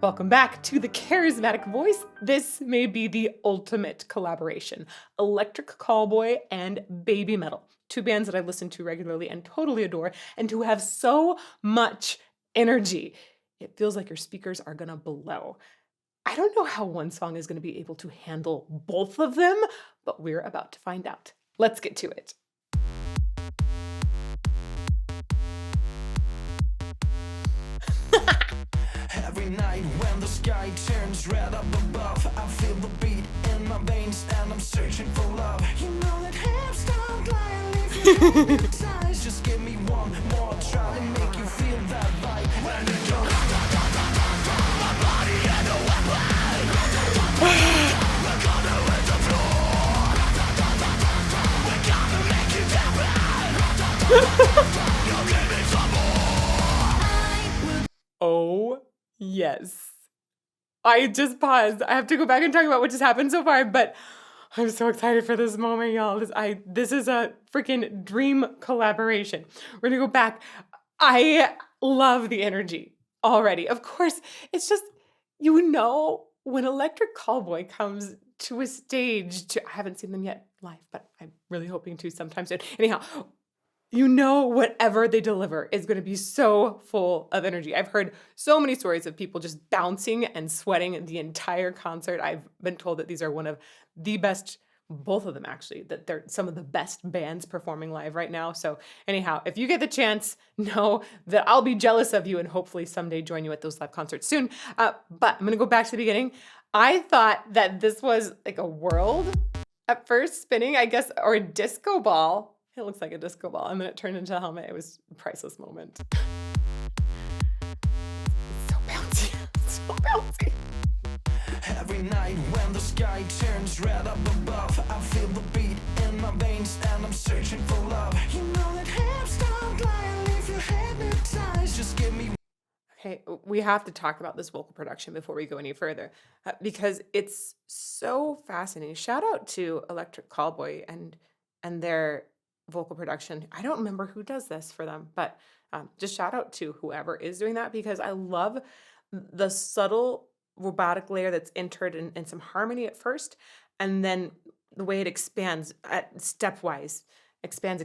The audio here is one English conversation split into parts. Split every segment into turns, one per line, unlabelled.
Welcome back to the Charismatic Voice. This may be the ultimate collaboration. Electric Callboy and BABYMETAL, two bands that I listen to regularly and totally adore, and who have so much energy. It feels like your speakers are gonna blow. I don't know how one song is gonna be able to handle both of them, but we're about to find out. Let's get to it.
Every night when the sky turns red up above, I feel the beat in my veins and I'm searching for love. You know that hips don't lie and leave you hypnotized. Just give me one more try to make you feel that vibe. When you go my body and a weapon, we're gonna hit the floor. We're gonna make you happen. You'll give me some more.
Oh, yes. I just paused. I have to go back and talk about what just happened so far, but I'm so excited for this moment, y'all. This is a freaking dream collaboration. We're gonna go back. I love the energy already. Of course, it's just, when Electric Callboy comes to a stage, I haven't seen them yet live, but I'm really hoping to sometime soon. Anyhow, whatever they deliver is going to be so full of energy. I've heard so many stories of people just bouncing and sweating the entire concert. I've been told that these are one of the best, both of them actually, that they're some of the best bands performing live right now. So anyhow, if you get the chance, know that I'll be jealous of you and hopefully someday join you at those live concerts soon. But I'm going to go back to the beginning. I thought that this was like a world at first spinning, I guess, or a disco ball. It looks like a disco ball, and then it turned into a helmet. It was a priceless moment. It's so bouncy, it's so bouncy.
Every night when the sky turns red up above, I feel the beat in my veins and I'm searching for love. You know that hips don't lie and leave you hypnotized. Just give me.
Okay, we have to talk about this vocal production before we go any further, because it's so fascinating. Shout out to Electric Callboy and their vocal production. I don't remember who does this for them, but just shout out to whoever is doing that, because I love the subtle robotic layer that's entered in some harmony at first, and then the way it expands at stepwise, expands.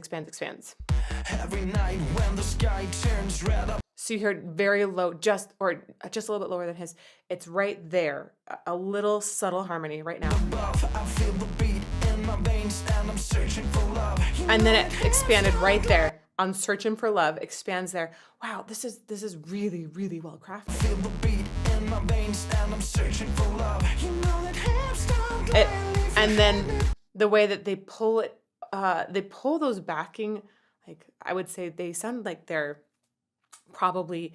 Every night when the sky turns red up.
So you heard very low, just a little bit lower than his. It's right there, a little subtle harmony right now.
Above, I feel the beat in my veins and I'm searching for love.
And then it expanded right there on Searching for Love, expands there. Wow, this is really, really well crafted.
Feel the beat in my veins and I'm searching for love. You know that hips don't lie.
And then the way that they pull it, they pull those backing, like I would say they sound like they're probably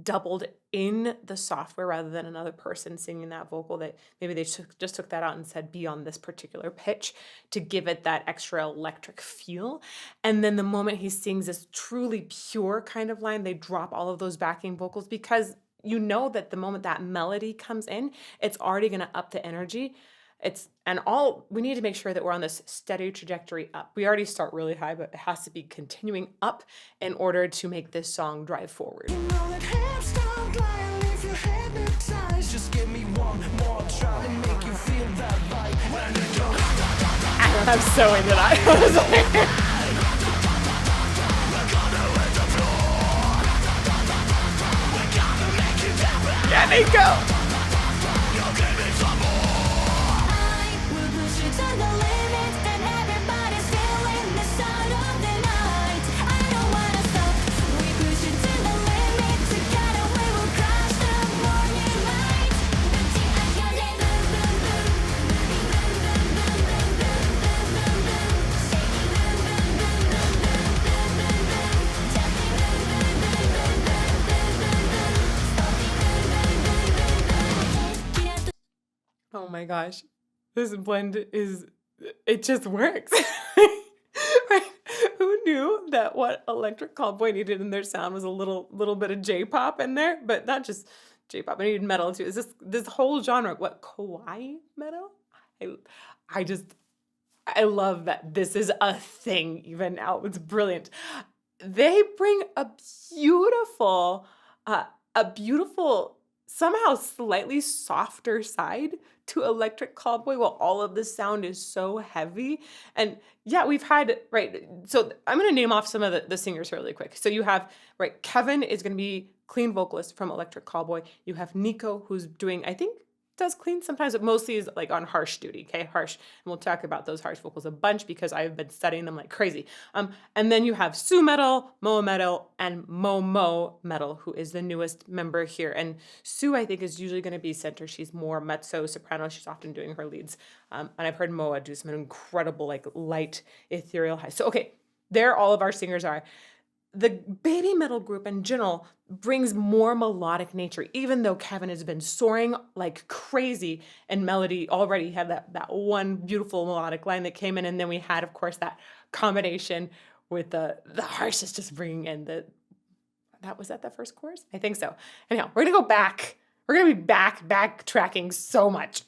doubled in the software rather than another person singing that vocal, that maybe they just took that out and said be on this particular pitch to give it that extra electric feel. And then the moment he sings this truly pure kind of line, they drop all of those backing vocals, because you know that the moment that melody comes in, it's already going to up the energy. We need to make sure that we're on this steady trajectory up. We already start really high, but it has to be continuing up in order to make this song drive forward.
You know that hips don't lie and leave you hypnotized. Just give me one more try to make you feel that vibe. When you go,
I'm so into that. Yeah, Nico. Oh my gosh, this blend it just works. Right? Who knew that what Electric Callboy needed in their sound was a little bit of J-pop in there, but not just J-pop, I needed metal too. Is this whole genre, what, kawaii metal? I love that this is a thing even now. It's brilliant. They bring a beautiful somehow slightly softer side to Electric Callboy while all of the sound is so heavy. And yeah, we've had, right, so I'm going to name off some of the singers really quick. So you have, right, Kevin is going to be clean vocalist from Electric Callboy. You have Nico, who's doing, I think, does clean sometimes, but mostly is like on harsh duty, okay, harsh. And we'll talk about those harsh vocals a bunch because I've been studying them like crazy. And then you have Sue Metal, Moa Metal, and Momo Metal, who is the newest member here. And Sue, I think, is usually going to be center. She's more mezzo soprano. She's often doing her leads. And I've heard Moa do some incredible, like, light, ethereal highs. So, okay, there all of our singers are. The baby metal group in general brings more melodic nature, even though Kevin has been soaring like crazy in melody already. He had that one beautiful melodic line that came in, and then we had, of course, that combination with the harshness just bringing in was that the first chorus? I think so. Anyhow, we're gonna go back. We're gonna be backtracking so much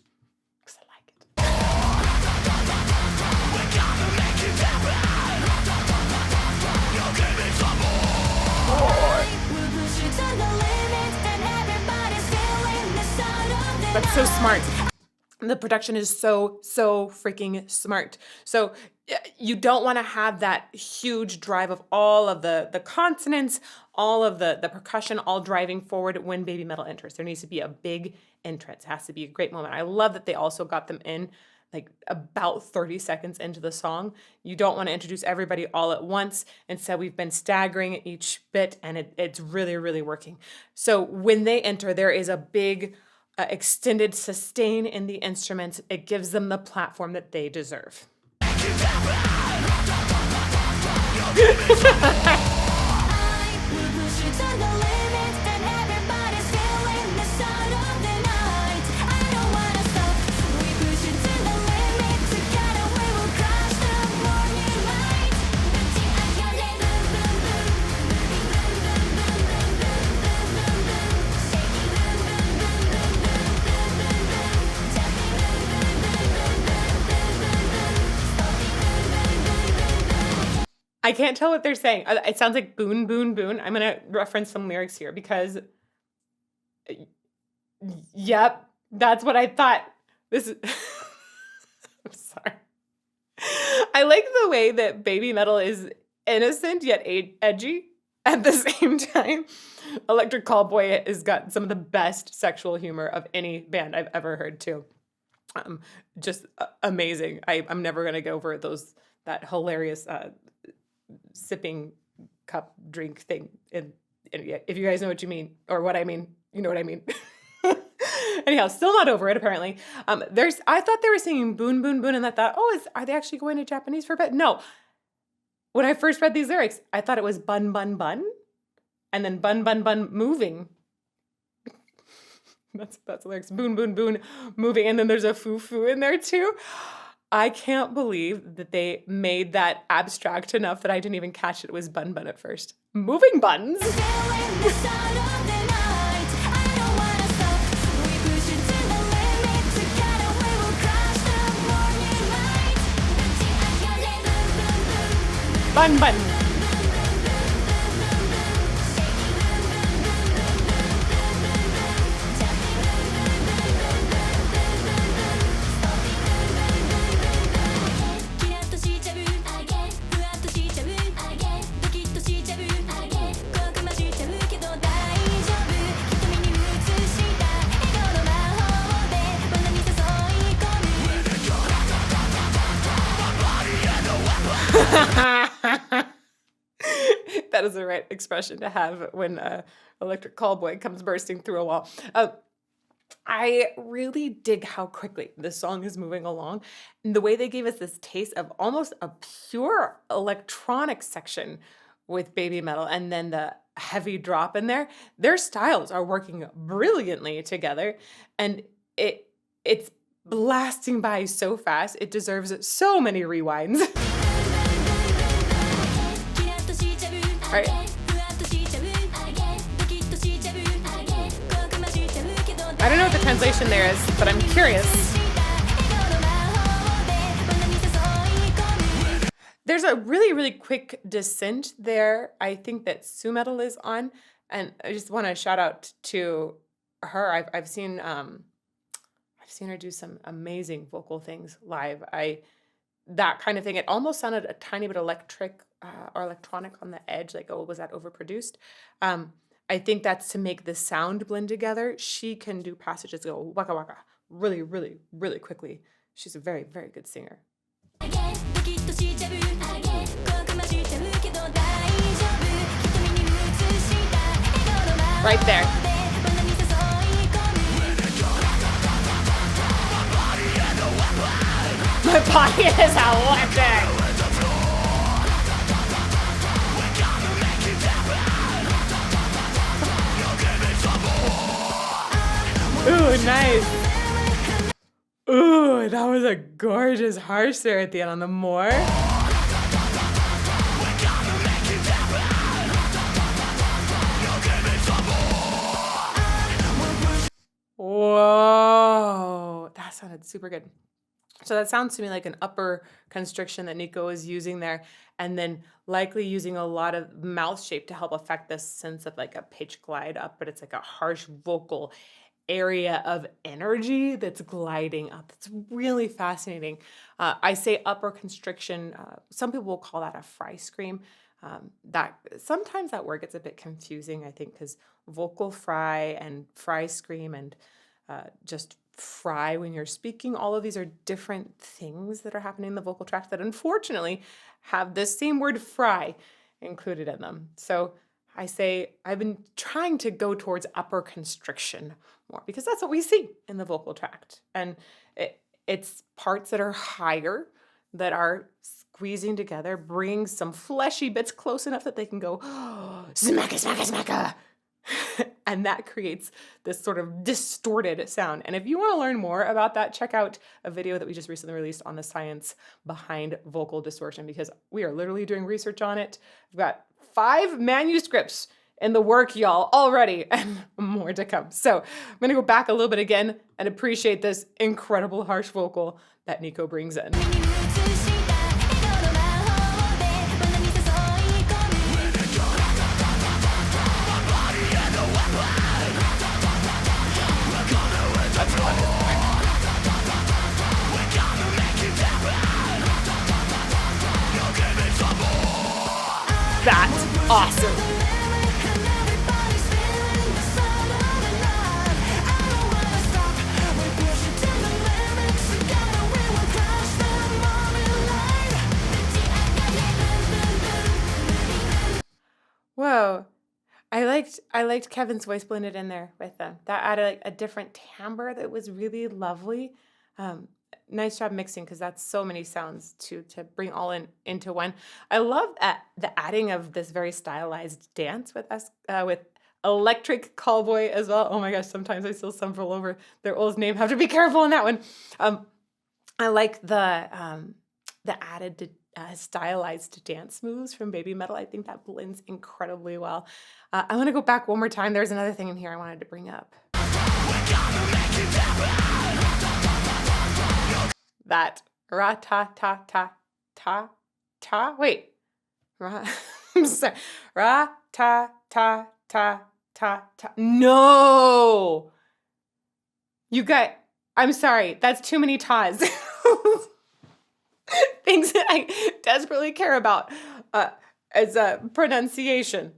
because I like it. That's so smart. The production is so freaking smart. So you don't want to have that huge drive of all of the consonants, all of the percussion all driving forward when baby metal enters. There needs to be a big entrance. It has to be a great moment. I love that they also got them in like about 30 seconds into the song. You don't want to introduce everybody all at once. Instead, we've been staggering each bit, and it's really, really working. So when they enter, there is a big extended sustain in the instruments. It gives them the platform that they deserve. I can't tell what they're saying. It sounds like boon, boon, boon. I'm going to reference some lyrics here because, yep, that's what I thought. This is, I'm sorry. I like the way that baby metal is innocent yet edgy at the same time. Electric Callboy has got some of the best sexual humor of any band I've ever heard too. Just amazing. I'm never going to go over that hilarious sipping cup drink thing. And if you guys know what you mean or what I mean, you know what I mean. Anyhow, still not over it apparently. I thought they were singing boon boon boon, and I thought, are they actually going to Japanese for a bit? No. When I first read these lyrics, I thought it was bun bun bun, and then bun bun bun moving. That's the lyrics. Boon boon boon moving, and then there's a foo foo in there too. I can't believe that they made that abstract enough that I didn't even catch it was bun bun at first. Moving buns. Bun bun. That is the right expression to have when Electric Callboy comes bursting through a wall. I really dig how quickly this song is moving along. And the way they gave us this taste of almost a pure electronic section with baby metal and then the heavy drop in there. Their styles are working brilliantly together, and it's blasting by so fast. It deserves so many rewinds. All right. I don't know what the translation there is, but I'm curious. There's a really, really quick descent there. I think that Sue Metal is on, and I just want to shout out to her, I've seen her do some amazing vocal things live. That kind of thing. It almost sounded a tiny bit electric or electronic on the edge, like, oh, was that overproduced? I think that's to make the sound blend together. She can do passages go waka waka really, really, really quickly. She's a very, very good singer. Right there. My body is electric. Ooh, nice. Ooh, that was a gorgeous harsh there at the end on the more. Whoa, that sounded super good. So that sounds to me like an upper constriction that Nico is using there, and then likely using a lot of mouth shape to help affect this sense of like a pitch glide up, but it's like a harsh vocal area of energy that's gliding up. It's really fascinating. I say upper constriction. Some people will call that a fry scream. That sometimes that word gets a bit confusing, I think, because vocal fry and fry scream and just fry when you're speaking, all of these are different things that are happening in the vocal tract that unfortunately have the same word fry included in them. So I say I've been trying to go towards upper constriction more because that's what we see in the vocal tract. And it's parts that are higher that are squeezing together, bringing some fleshy bits close enough that they can go, oh, smacka, smacka, smacka. And that creates this sort of distorted sound. And if you want to learn more about that, check out a video that we just recently released on the science behind vocal distortion, because we are literally doing research on it. We've got 5 manuscripts in the work, y'all, already, and more to come. So I'm going to go back a little bit again and appreciate this incredible harsh vocal that Nico brings in. That's awesome. Whoa. I liked Kevin's voice blended in there with them. That added like a different timbre that was really lovely. Nice job mixing, because that's so many sounds to bring all into one. I love the adding of this very stylized dance with us with Electric Callboy as well. Oh my gosh, sometimes I still stumble over their old name. Have to be careful on that one. I like the added stylized dance moves from BABYMETAL. I think that blends incredibly well. I want to go back one more time. There's another thing in here I wanted to bring up. That ra-ta-ta-ta-ta-ta. Wait. I'm sorry. Ra-ta-ta-ta-ta-ta. No! You got... I'm sorry. That's too many tas. Things that I desperately care about as a pronunciation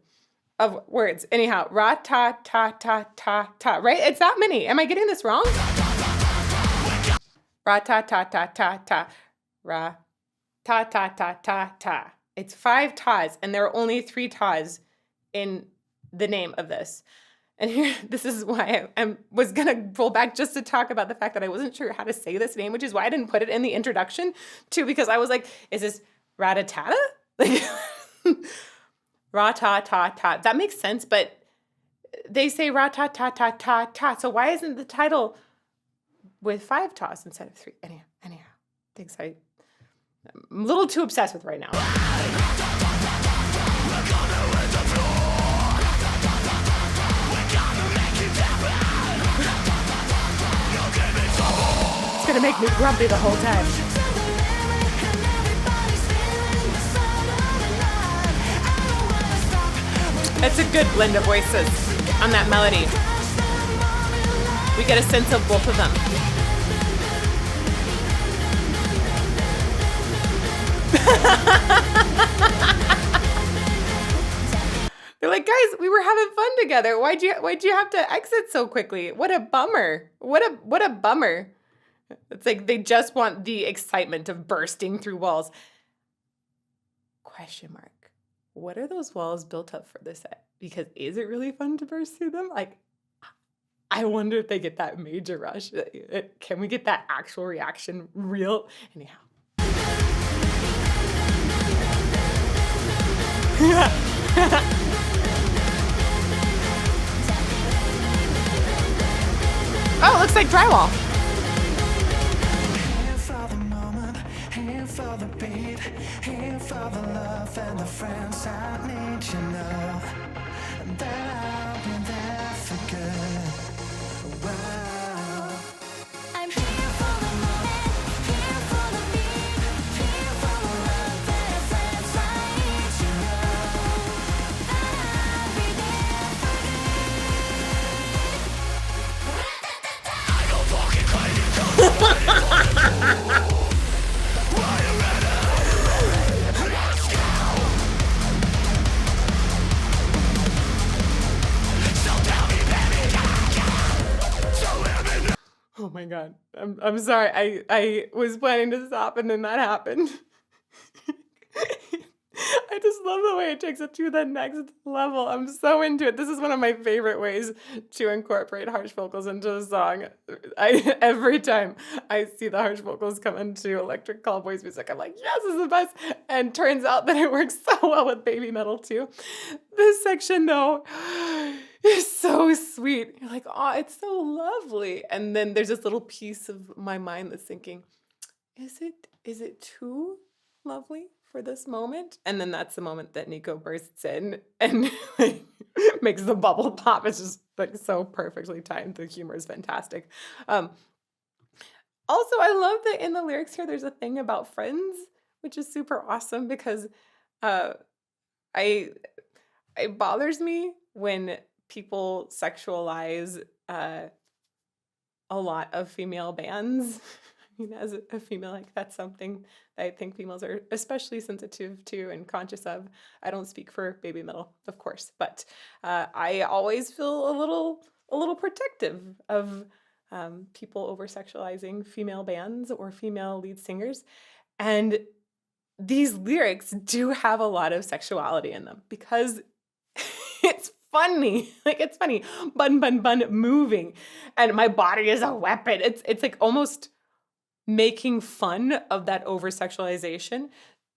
of words. Anyhow, ra-ta-ta-ta-ta-ta. Right? It's that many. Am I getting this wrong? Ra-ta-ta-ta-ta-ta. Ra-ta-ta-ta-ta-ta. It's 5 tas, and there are only 3 tas in the name of this. And here, this is why I was going to roll back just to talk about the fact that I wasn't sure how to say this name, which is why I didn't put it in the introduction, too, because I was like, is this Ratatata? Like, Ratatata. That makes sense, but they say Ratatata. So why isn't the title with 5 tas instead of 3? Anyhow, things I'm a little too obsessed with right now. It's gonna make me grumpy the whole time. It's a good blend of voices on that melody. We get a sense of both of them. They're like, guys, we were having fun together. Why'd you have to exit so quickly? What a bummer. What a bummer. It's like they just want the excitement of bursting through walls. Question mark. What are those walls built up for this set? Because is it really fun to burst through them? Like, I wonder if they get that major rush. Can we get that actual reaction real? Anyhow. Oh, it looks like drywall.
Here for the moment, here for the beat, here for the love and the friends I need to know that I'll be there for good. Wow. I'm here for the moment, here for the beat, here for the love and the friends I need to know that I'll be there for good. I go fucking crazy.
Oh my God. I'm sorry. I was planning to stop and then that happened. I just love the way it takes it to the next level. I'm so into it. This is one of my favorite ways to incorporate harsh vocals into a song. Every time I see the harsh vocals come into Electric Callboy's music, I'm like, yes, this is the best. And turns out that it works so well with Baby Metal too. This section though is so sweet. You're like, oh, it's so lovely. And then there's this little piece of my mind that's thinking, is it too lovely for this moment? And then that's the moment that Nico bursts in and like, makes the bubble pop. It's just like so perfectly timed. The humor is fantastic. Also, I love that in the lyrics here, there's a thing about friends, which is super awesome because it bothers me when people sexualize a lot of female bands. I mean, as a female, like that's something that I think females are especially sensitive to and conscious of. I don't speak for Baby Metal, of course, but I always feel a little protective of people over sexualizing female bands or female lead singers. And these lyrics do have a lot of sexuality in them because it's funny. Like it's funny. Bun, bun, bun, moving. And my body is a weapon. It's like almost making fun of that over-sexualization.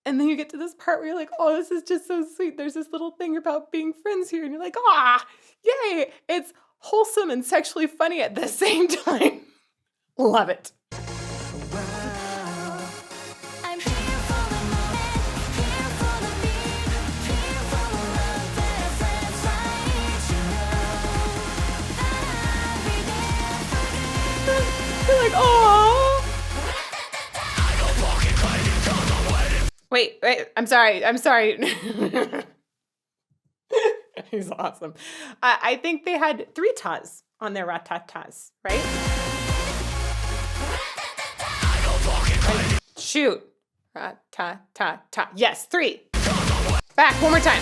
And then you get to this part where you're like, oh, this is just so sweet. There's this little thing about being friends here. And you're like, ah, yay. It's wholesome and sexually funny at the same time. Love it. You're like, oh. Wait, I'm sorry. He's awesome. I think they had 3 tas on their ratatas, right? Shoot. Ratatata. Yes, 3. Back, one more time.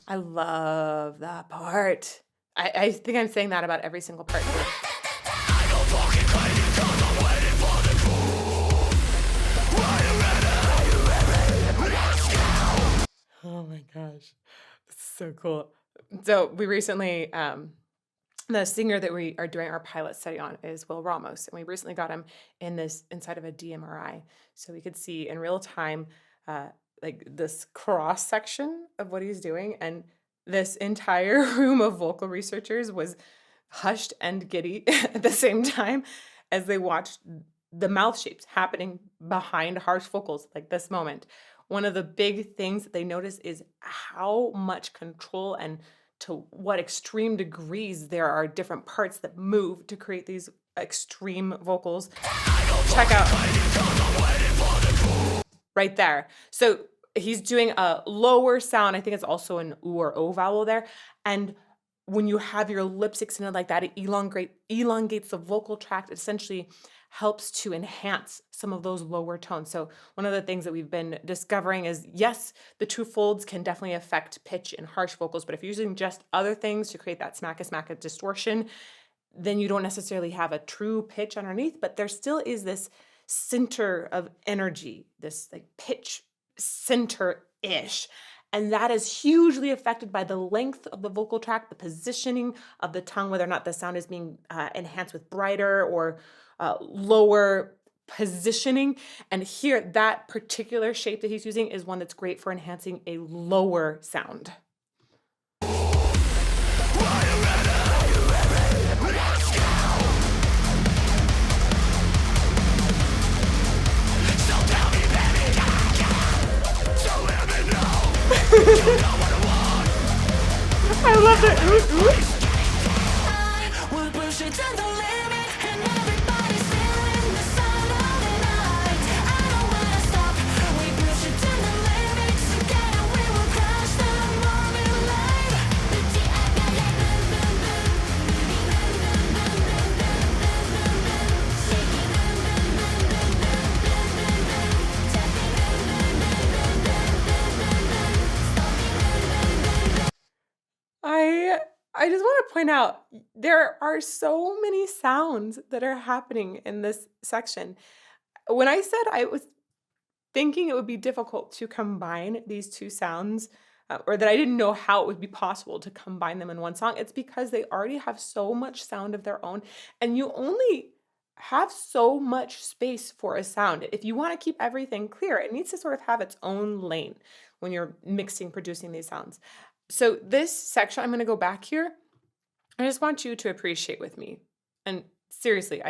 I love that part. I think I'm saying that about every single part here. Oh my gosh. This is so cool. So we recently, the singer that we are doing our pilot study on is Will Ramos, and we recently got him inside of a DMRI, so we could see in real time like this cross section of what he's doing, and this entire room of vocal researchers was hushed and giddy at the same time as they watched the mouth shapes happening behind harsh vocals like this moment. One of the big things that they notice is how much control and to what extreme degrees there are different parts that move to create these extreme vocals. Check out. right there. So he's doing a lower sound. I think it's also an oo or o vowel there. And when you have your lips extended like that, it elongates the vocal tract. It essentially helps to enhance some of those lower tones. So one of the things that we've been discovering is, yes, the two folds can definitely affect pitch in harsh vocals, but if you're using just other things to create that smacka distortion, then you don't necessarily have a true pitch underneath, but there still is this center of energy, this like pitch center-ish. And that is hugely affected by the length of the vocal tract, the positioning of the tongue, whether or not the sound is being enhanced with brighter or lower positioning. And here, that particular shape that he's using is one that's great for enhancing a lower sound. I love the ooh.
We'll push it to the limit, and everybody's feeling the sound of the night. I don't wanna stop. We push it to the limit, together we will crush the morning light.
I just want to point out there are so many sounds that are happening in this section. When I said I was thinking it would be difficult to combine these two sounds, or that I didn't know how it would be possible to combine them in one song, it's because they already have so much sound of their own, and you only have so much space for a sound. If you want to keep everything clear, it needs to sort of have its own lane when you're mixing, producing these sounds. So this section, I'm going to go back here. I just want you to appreciate with me. And seriously,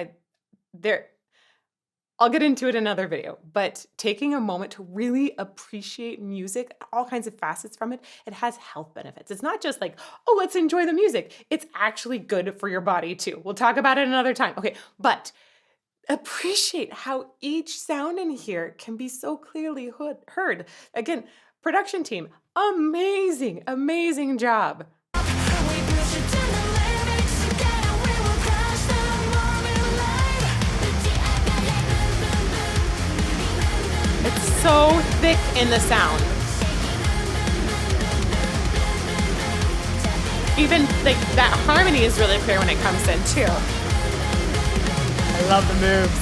I'll get into it in another video, but taking a moment to really appreciate music, all kinds of facets from it, it has health benefits. It's not just like, oh, let's enjoy the music. It's actually good for your body too. We'll talk about it another time. Okay, but appreciate how each sound in here can be so clearly heard. Again, production team, amazing, amazing job.
We push it to the limit, together we will crush the morning light.
It's so thick in the sound. Even like that harmony is really clear when it comes in too. I love the moves.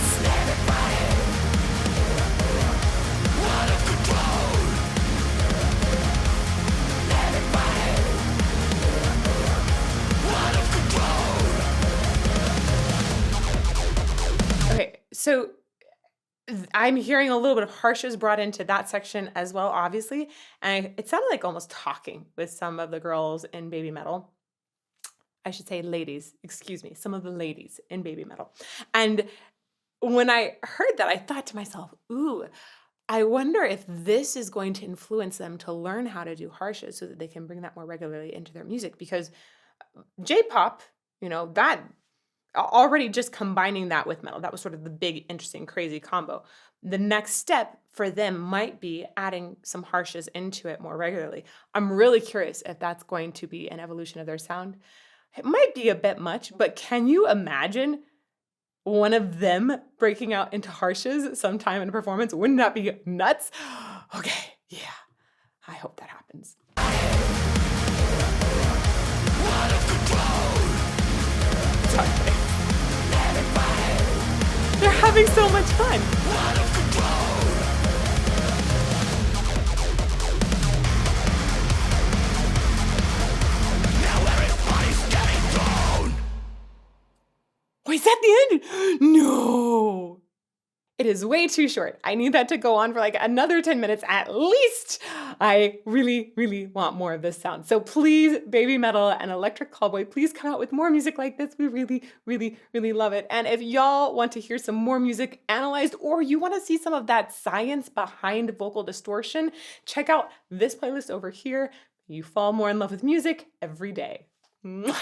Okay, so I'm hearing a little bit of harshes brought into that section as well, obviously. And it sounded like almost talking with some of the girls in Baby Metal. I should say ladies, excuse me, some of the ladies in Baby Metal. And when I heard that, I thought to myself, ooh, I wonder if this is going to influence them to learn how to do harshes so that they can bring that more regularly into their music. Because J-pop, that already just combining that with metal, that was sort of the big, interesting, crazy combo. The next step for them might be adding some harshes into it more regularly. I'm really curious if that's going to be an evolution of their sound. It might be a bit much, but can you imagine one of them breaking out into harshes sometime in a performance? Wouldn't that be nuts? Okay, yeah, I hope that happens. Sorry. They're having so much fun. Wait, is that the end? No. It is way too short. I need that to go on for like another 10 minutes at least. I really, really want more of this sound. So please, Baby Metal and Electric Callboy, please come out with more music like this. We really, really, really love it. And if y'all want to hear some more music analyzed, or you want to see some of that science behind vocal distortion, check out this playlist over here. You fall more in love with music every day. Mwah!